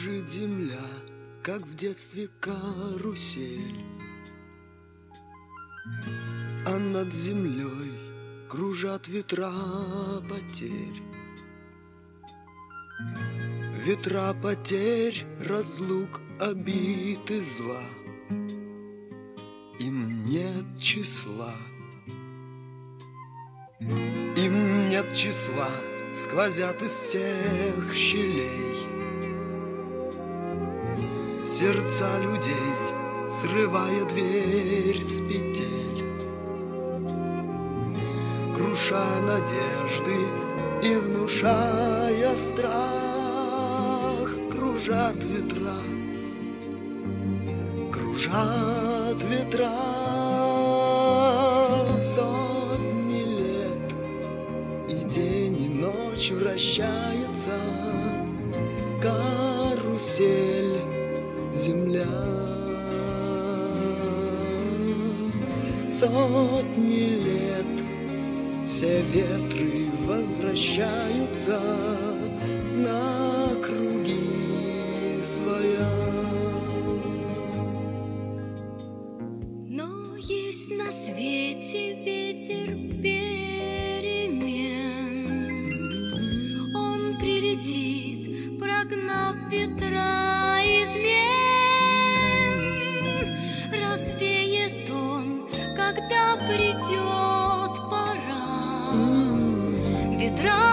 Кружит земля, как в детстве карусель, а над землей кружат ветра потерь. Ветра потерь, разлук, обид и зла, им нет числа. Им нет числа, сквозят из всех щелей. Сердца людей, срывая дверь с петель, круша надежды и внушая страх. Кружат ветра, кружат ветра, сотни лет, и день, и ночь вращается карусель земля. Сотни лет, все ветры возвращаются на круги своя. Но есть на свете ветер перемен. Он прилетит, прогнав ветра измен. Развеет он, когда придет пора. Ветра